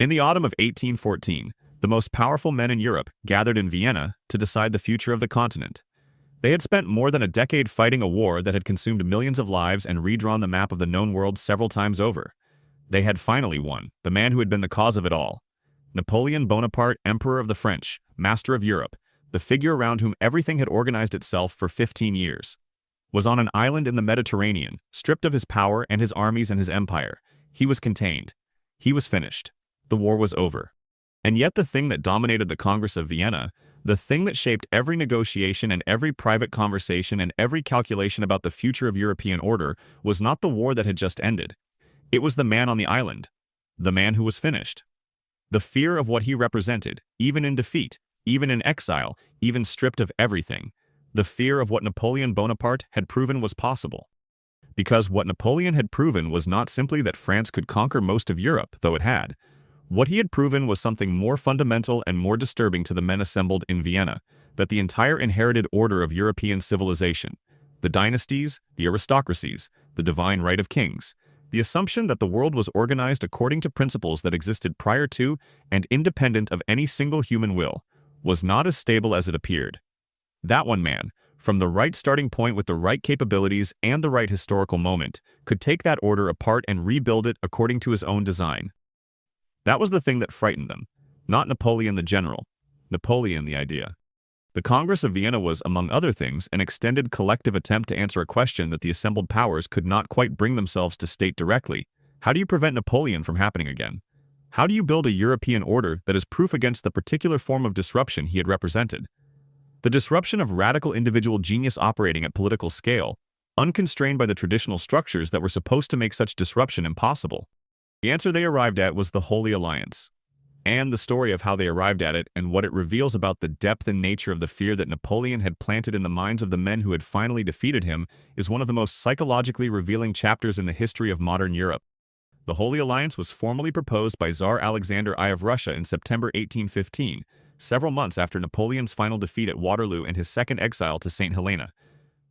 In the autumn of 1814, the most powerful men in Europe gathered in Vienna to decide the future of the continent. They had spent more than a decade fighting a war that had consumed millions of lives and redrawn the map of the known world several times over. They had finally won, the man who had been the cause of it all. Napoleon Bonaparte, Emperor of the French, master of Europe, the figure around whom everything had organized itself for 15 years, was on an island in the Mediterranean, stripped of his power and his armies and his empire. He was contained. He was finished. The war was over. And yet the thing that dominated the Congress of Vienna, the thing that shaped every negotiation and every private conversation and every calculation about the future of European order, was not the war that had just ended. It was the man on the island, the man who was finished. The fear of what he represented, even in defeat, even in exile, even stripped of everything. The fear of what Napoleon Bonaparte had proven was possible. Because what Napoleon had proven was not simply that France could conquer most of Europe, though it had. What he had proven was something more fundamental and more disturbing to the men assembled in Vienna, that the entire inherited order of European civilization, the dynasties, the aristocracies, the divine right of kings, the assumption that the world was organized according to principles that existed prior to and independent of any single human will, was not as stable as it appeared. That one man, from the right starting point with the right capabilities and the right historical moment, could take that order apart and rebuild it according to his own design. That was the thing that frightened them, not Napoleon the general, Napoleon the idea. The Congress of Vienna was, among other things, an extended collective attempt to answer a question that the assembled powers could not quite bring themselves to state directly. How do you prevent Napoleon from happening again? How do you build a European order that is proof against the particular form of disruption he had represented? The disruption of radical individual genius operating at political scale, unconstrained by the traditional structures that were supposed to make such disruption impossible. The answer they arrived at was the Holy Alliance. And the story of how they arrived at it and what it reveals about the depth and nature of the fear that Napoleon had planted in the minds of the men who had finally defeated him is one of the most psychologically revealing chapters in the history of modern Europe. The Holy Alliance was formally proposed by Tsar Alexander I of Russia in September 1815, several months after Napoleon's final defeat at Waterloo and his second exile to Saint Helena.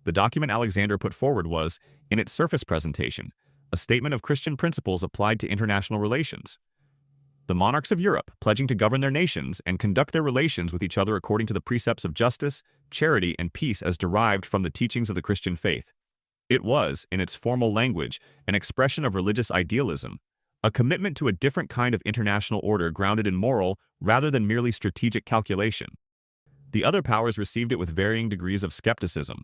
The document Alexander put forward was, in its surface presentation, a statement of Christian principles applied to international relations. The monarchs of Europe pledging to govern their nations and conduct their relations with each other according to the precepts of justice, charity, and peace as derived from the teachings of the Christian faith. It was, in its formal language, an expression of religious idealism, a commitment to a different kind of international order grounded in moral rather than merely strategic calculation. The other powers received it with varying degrees of skepticism.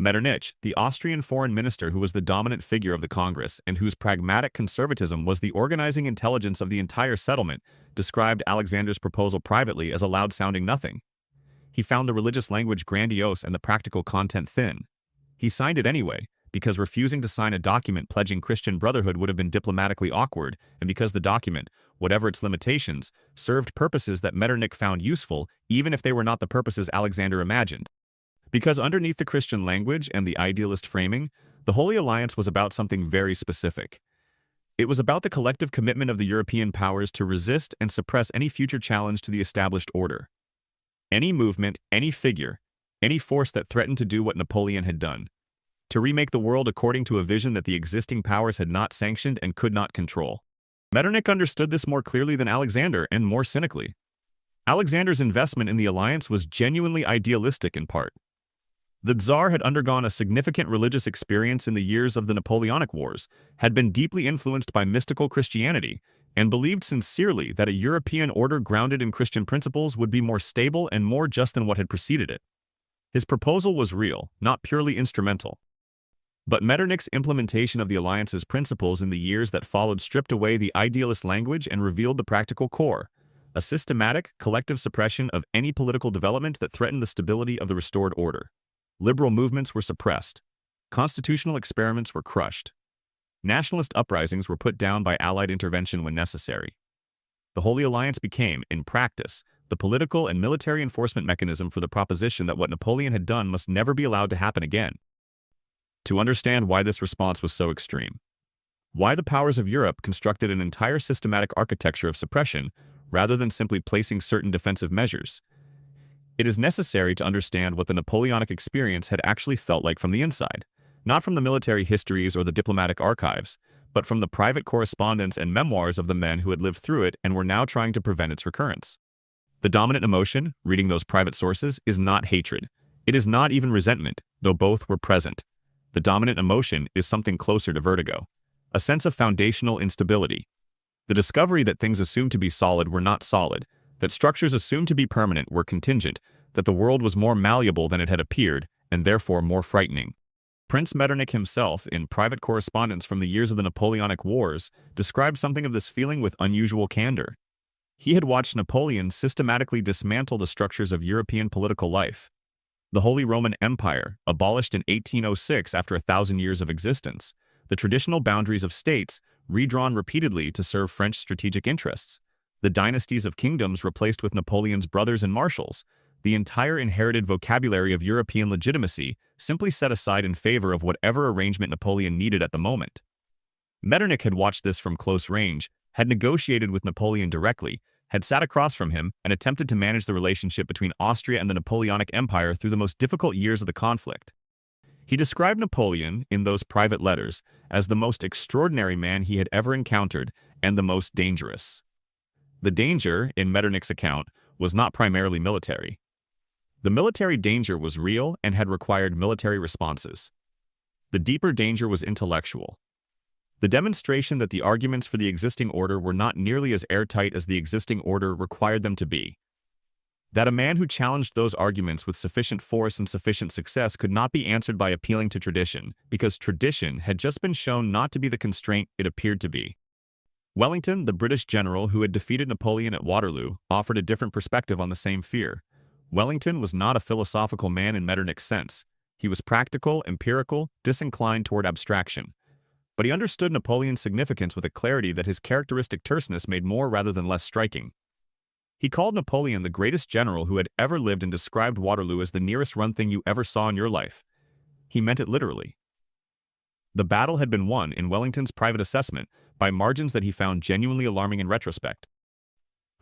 Metternich, the Austrian foreign minister who was the dominant figure of the Congress and whose pragmatic conservatism was the organizing intelligence of the entire settlement, described Alexander's proposal privately as a loud-sounding nothing. He found the religious language grandiose and the practical content thin. He signed it anyway, because refusing to sign a document pledging Christian brotherhood would have been diplomatically awkward, and because the document, whatever its limitations, served purposes that Metternich found useful, even if they were not the purposes Alexander imagined. Because underneath the Christian language and the idealist framing, the Holy Alliance was about something very specific. It was about the collective commitment of the European powers to resist and suppress any future challenge to the established order. Any movement, any figure, any force that threatened to do what Napoleon had done. To remake the world according to a vision that the existing powers had not sanctioned and could not control. Metternich understood this more clearly than Alexander and more cynically. Alexander's investment in the alliance was genuinely idealistic in part. The Tsar had undergone a significant religious experience in the years of the Napoleonic Wars, had been deeply influenced by mystical Christianity, and believed sincerely that a European order grounded in Christian principles would be more stable and more just than what had preceded it. His proposal was real, not purely instrumental. But Metternich's implementation of the alliance's principles in the years that followed stripped away the idealist language and revealed the practical core, a systematic, collective suppression of any political development that threatened the stability of the restored order. Liberal movements were suppressed. Constitutional experiments were crushed. Nationalist uprisings were put down by Allied intervention when necessary. The Holy Alliance became, in practice, the political and military enforcement mechanism for the proposition that what Napoleon had done must never be allowed to happen again. To understand why this response was so extreme, why the powers of Europe constructed an entire systematic architecture of suppression rather than simply placing certain defensive measures, it is necessary to understand what the Napoleonic experience had actually felt like from the inside, not from the military histories or the diplomatic archives, but from the private correspondence and memoirs of the men who had lived through it and were now trying to prevent its recurrence. The dominant emotion, reading those private sources, is not hatred. It is not even resentment, though both were present. The dominant emotion is something closer to vertigo, a sense of foundational instability. The discovery that things assumed to be solid were not solid, that structures assumed to be permanent were contingent, that the world was more malleable than it had appeared, and therefore more frightening. Prince Metternich himself, in private correspondence from the years of the Napoleonic Wars, described something of this feeling with unusual candor. He had watched Napoleon systematically dismantle the structures of European political life. The Holy Roman Empire, abolished in 1806 after 1,000 years of existence, the traditional boundaries of states, redrawn repeatedly to serve French strategic interests, the dynasties of kingdoms replaced with Napoleon's brothers and marshals, the entire inherited vocabulary of European legitimacy simply set aside in favor of whatever arrangement Napoleon needed at the moment. Metternich had watched this from close range, had negotiated with Napoleon directly, had sat across from him, and attempted to manage the relationship between Austria and the Napoleonic Empire through the most difficult years of the conflict. He described Napoleon, in those private letters, as the most extraordinary man he had ever encountered and the most dangerous. The danger, in Metternich's account, was not primarily military. The military danger was real and had required military responses. The deeper danger was intellectual. The demonstration that the arguments for the existing order were not nearly as airtight as the existing order required them to be. That a man who challenged those arguments with sufficient force and sufficient success could not be answered by appealing to tradition, because tradition had just been shown not to be the constraint it appeared to be. Wellington, the British general who had defeated Napoleon at Waterloo, offered a different perspective on the same fear. Wellington was not a philosophical man in Metternich's sense. He was practical, empirical, disinclined toward abstraction. But he understood Napoleon's significance with a clarity that his characteristic terseness made more rather than less striking. He called Napoleon the greatest general who had ever lived and described Waterloo as the nearest run thing you ever saw in your life. He meant it literally. The battle had been won, in Wellington's private assessment, by margins that he found genuinely alarming in retrospect.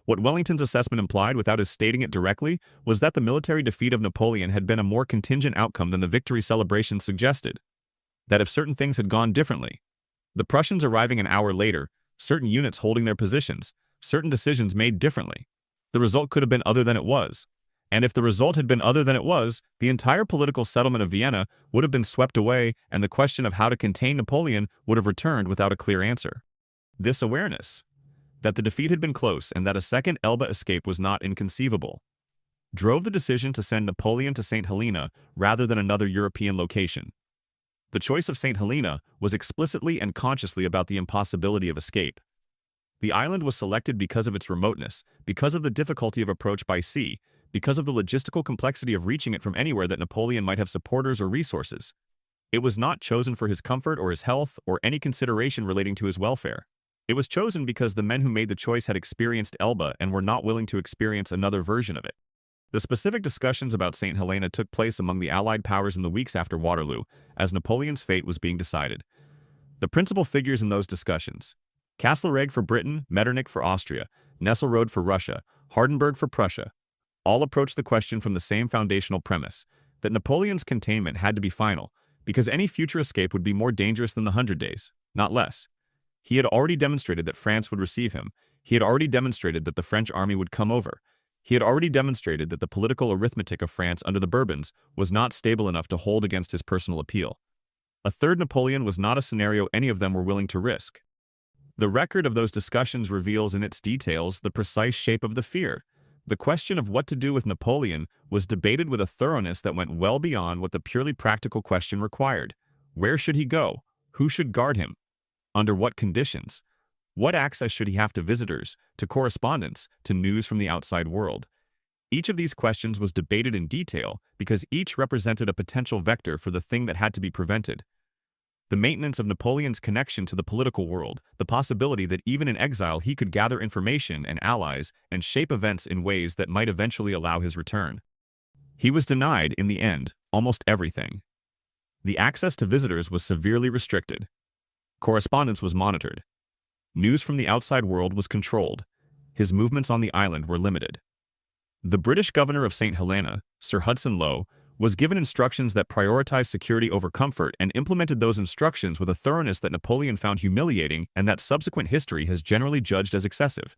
What Wellington's assessment implied, without his stating it directly, was that the military defeat of Napoleon had been a more contingent outcome than the victory celebrations suggested. That if certain things had gone differently, the Prussians arriving an hour later, certain units holding their positions, certain decisions made differently, the result could have been other than it was. And if the result had been other than it was, the entire political settlement of Vienna would have been swept away, and the question of how to contain Napoleon would have returned without a clear answer. This awareness, that the defeat had been close and that a second Elba escape was not inconceivable, drove the decision to send Napoleon to Saint Helena rather than another European location. The choice of Saint Helena was explicitly and consciously about the impossibility of escape. The island was selected because of its remoteness, because of the difficulty of approach by sea, because of the logistical complexity of reaching it from anywhere that Napoleon might have supporters or resources. It was not chosen for his comfort or his health or any consideration relating to his welfare. It was chosen because the men who made the choice had experienced Elba and were not willing to experience another version of it. The specific discussions about Saint Helena took place among the Allied powers in the weeks after Waterloo, as Napoleon's fate was being decided. The principal figures in those discussions: Castlereagh for Britain, Metternich for Austria, Nesselrode for Russia, Hardenberg for Prussia, all approached the question from the same foundational premise, that Napoleon's containment had to be final, because any future escape would be more dangerous than the 100 Days, not less. He had already demonstrated that France would receive him. He had already demonstrated that the French army would come over. He had already demonstrated that the political arithmetic of France under the Bourbons was not stable enough to hold against his personal appeal. A third Napoleon was not a scenario any of them were willing to risk. The record of those discussions reveals in its details the precise shape of the fear. The question of what to do with Napoleon was debated with a thoroughness that went well beyond what the purely practical question required. Where should he go? Who should guard him? Under what conditions? What access should he have to visitors, to correspondence, to news from the outside world? Each of these questions was debated in detail because each represented a potential vector for the thing that had to be prevented. The maintenance of Napoleon's connection to the political world, the possibility that even in exile he could gather information and allies and shape events in ways that might eventually allow his return. He was denied, in the end, almost everything. The access to visitors was severely restricted. Correspondence was monitored. News from the outside world was controlled. His movements on the island were limited. The British governor of Saint Helena, Sir Hudson Lowe, was given instructions that prioritized security over comfort and implemented those instructions with a thoroughness that Napoleon found humiliating and that subsequent history has generally judged as excessive.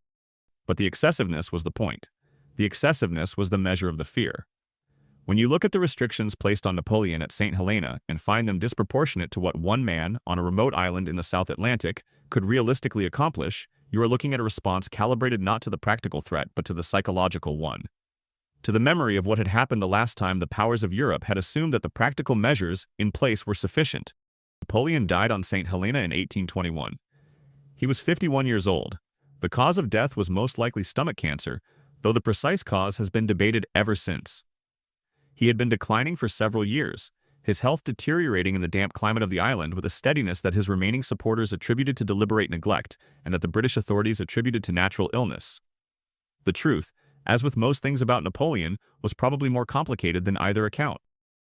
But the excessiveness was the point. The excessiveness was the measure of the fear. When you look at the restrictions placed on Napoleon at Saint Helena and find them disproportionate to what one man on a remote island in the South Atlantic could realistically accomplish, you are looking at a response calibrated not to the practical threat but to the psychological one. To the memory of what had happened the last time the powers of Europe had assumed that the practical measures in place were sufficient. Napoleon died on Saint Helena in 1821. He was 51 years old. The cause of death was most likely stomach cancer, though the precise cause has been debated ever since. He had been declining for several years, his health deteriorating in the damp climate of the island with a steadiness that his remaining supporters attributed to deliberate neglect and that the British authorities attributed to natural illness. The truth, as with most things about Napoleon, was probably more complicated than either account.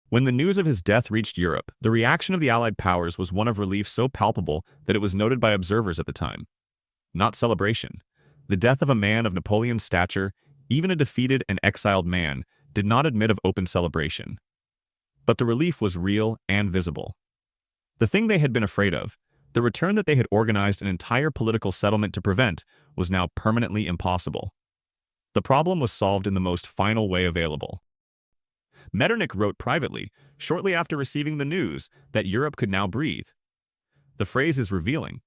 When the news of his death reached Europe, the reaction of the Allied powers was one of relief so palpable that it was noted by observers at the time. Not celebration. The death of a man of Napoleon's stature, even a defeated and exiled man, did not admit of open celebration. But the relief was real and visible. The thing they had been afraid of, the return that they had organized an entire political settlement to prevent, was now permanently impossible. The problem was solved in the most final way available. Metternich wrote privately, shortly after receiving the news, that Europe could now breathe. The phrase is revealing.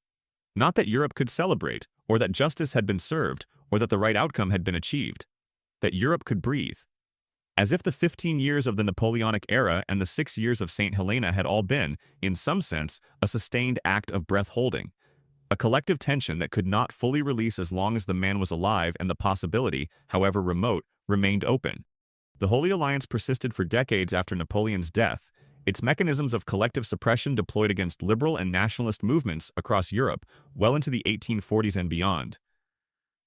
Not that Europe could celebrate, or that justice had been served, or that the right outcome had been achieved. That Europe could breathe. As if the 15 years of the Napoleonic era and the 6 years of Saint Helena had all been, in some sense, a sustained act of breath-holding. A collective tension that could not fully release as long as the man was alive and the possibility, however remote, remained open. The Holy Alliance persisted for decades after Napoleon's death, its mechanisms of collective suppression deployed against liberal and nationalist movements across Europe well into the 1840s and beyond.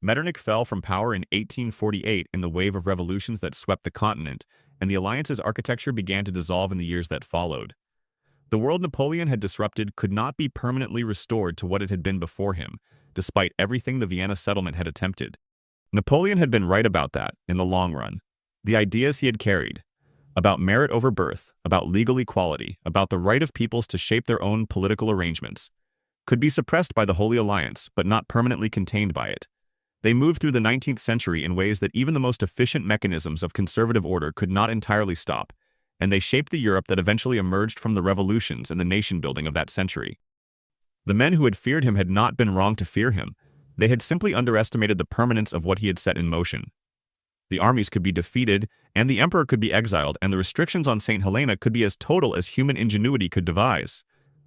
Metternich fell from power in 1848 in the wave of revolutions that swept the continent, and the alliance's architecture began to dissolve in the years that followed. The world Napoleon had disrupted could not be permanently restored to what it had been before him, despite everything the Vienna settlement had attempted. Napoleon had been right about that, in the long run. The ideas he had carried, about merit over birth, about legal equality, about the right of peoples to shape their own political arrangements, could be suppressed by the Holy Alliance, but not permanently contained by it. They moved through the 19th century in ways that even the most efficient mechanisms of conservative order could not entirely stop, and they shaped the Europe that eventually emerged from the revolutions and the nation-building of that century. The men who had feared him had not been wrong to fear him. They had simply underestimated the permanence of what he had set in motion. The armies could be defeated, and the emperor could be exiled, and the restrictions on Saint Helena could be as total as human ingenuity could devise.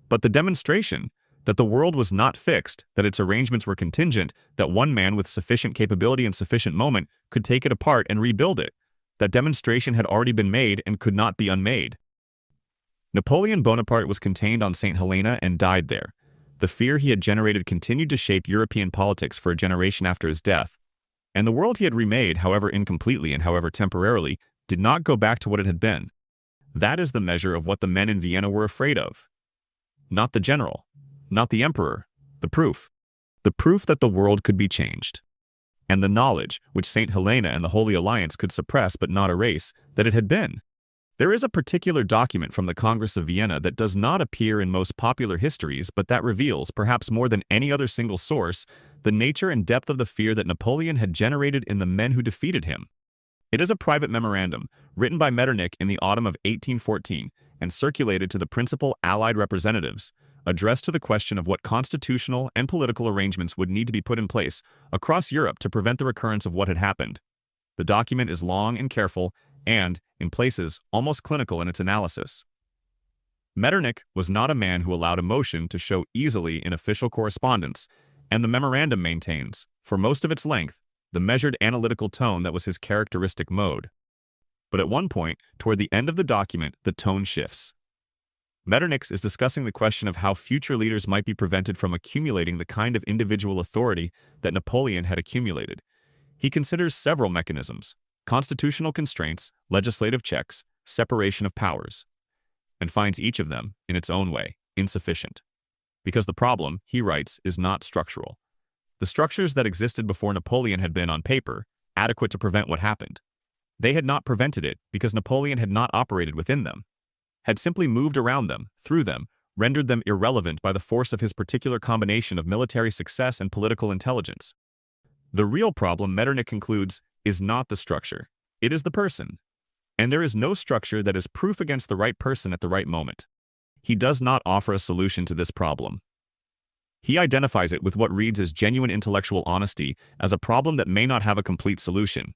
But the demonstration that the world was not fixed, that its arrangements were contingent, that one man with sufficient capability and sufficient moment could take it apart and rebuild it, that demonstration had already been made and could not be unmade. Napoleon Bonaparte was contained on Saint Helena and died there. The fear he had generated continued to shape European politics for a generation after his death, and the world he had remade, however incompletely and however temporarily, did not go back to what it had been. That is the measure of what the men in Vienna were afraid of. Not the general, not the emperor, the proof. The proof that the world could be changed. And the knowledge, which Saint Helena and the Holy Alliance could suppress but not erase, that it had been. There is a particular document from the Congress of Vienna that does not appear in most popular histories, but that reveals, perhaps more than any other single source, the nature and depth of the fear that Napoleon had generated in the men who defeated him. It is a private memorandum, written by Metternich in the autumn of 1814, and circulated to the principal Allied representatives, addressed to the question of what constitutional and political arrangements would need to be put in place across Europe to prevent the recurrence of what had happened. The document is long and careful, and, in places, almost clinical in its analysis. Metternich was not a man who allowed emotion to show easily in official correspondence, and the memorandum maintains, for most of its length, the measured analytical tone that was his characteristic mode. But at one point, toward the end of the document, the tone shifts. Metternich is discussing the question of how future leaders might be prevented from accumulating the kind of individual authority that Napoleon had accumulated. He considers several mechanisms: constitutional constraints, legislative checks, separation of powers, and finds each of them, in its own way, insufficient. Because the problem, he writes, is not structural. The structures that existed before Napoleon had been, on paper, adequate to prevent what happened. They had not prevented it because Napoleon had not operated within them, had simply moved around them, through them, rendered them irrelevant by the force of his particular combination of military success and political intelligence. The real problem, Metternich concludes, is not the structure. It is the person. And there is no structure that is proof against the right person at the right moment. He does not offer a solution to this problem. He identifies it with what reads as genuine intellectual honesty as a problem that may not have a complete solution.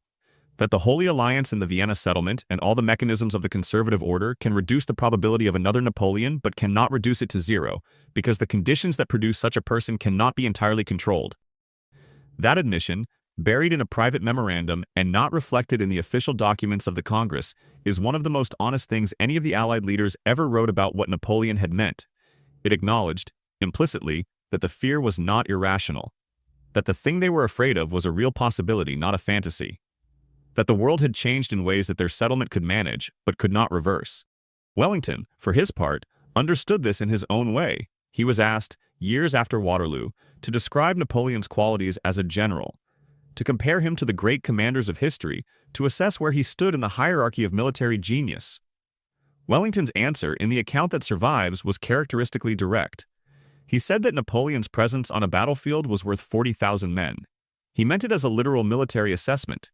That the Holy Alliance and the Vienna settlement and all the mechanisms of the conservative order can reduce the probability of another Napoleon but cannot reduce it to zero, because the conditions that produce such a person cannot be entirely controlled. That admission, buried in a private memorandum and not reflected in the official documents of the Congress, is one of the most honest things any of the Allied leaders ever wrote about what Napoleon had meant. It acknowledged, implicitly, that the fear was not irrational, that the thing they were afraid of was a real possibility, not a fantasy, that the world had changed in ways that their settlement could manage, but could not reverse. Wellington, for his part, understood this in his own way. He was asked, years after Waterloo, to describe Napoleon's qualities as a general, to compare him to the great commanders of history, to assess where he stood in the hierarchy of military genius. Wellington's answer, in the account that survives, was characteristically direct. He said that Napoleon's presence on a battlefield was worth 40,000 men. He meant it as a literal military assessment.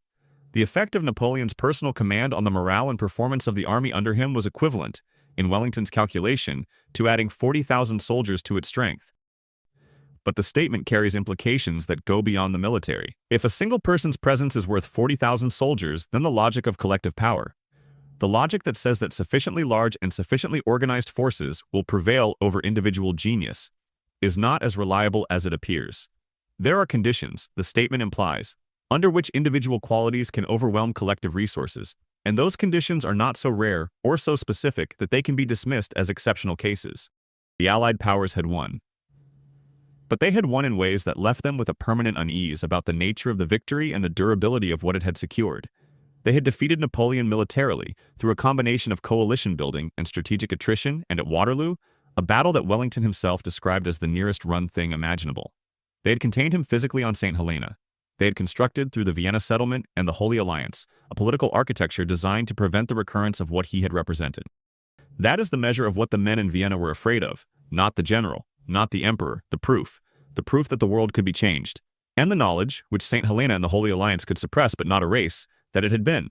The effect of Napoleon's personal command on the morale and performance of the army under him was equivalent, in Wellington's calculation, to adding 40,000 soldiers to its strength. But the statement carries implications that go beyond the military. If a single person's presence is worth 40,000 soldiers, then the logic of collective power, the logic that says that sufficiently large and sufficiently organized forces will prevail over individual genius, is not as reliable as it appears. There are conditions, the statement implies, under which individual qualities can overwhelm collective resources, and those conditions are not so rare or so specific that they can be dismissed as exceptional cases. The Allied powers had won. But they had won in ways that left them with a permanent unease about the nature of the victory and the durability of what it had secured. They had defeated Napoleon militarily through a combination of coalition building and strategic attrition, and at Waterloo, a battle that Wellington himself described as the nearest run thing imaginable. They had contained him physically on Saint Helena. They had constructed, through the Vienna settlement and the Holy Alliance, a political architecture designed to prevent the recurrence of what he had represented. That is the measure of what the men in Vienna were afraid of, not the general, not the emperor, the proof that the world could be changed, and the knowledge, which Saint Helena and the Holy Alliance could suppress but not erase, that it had been.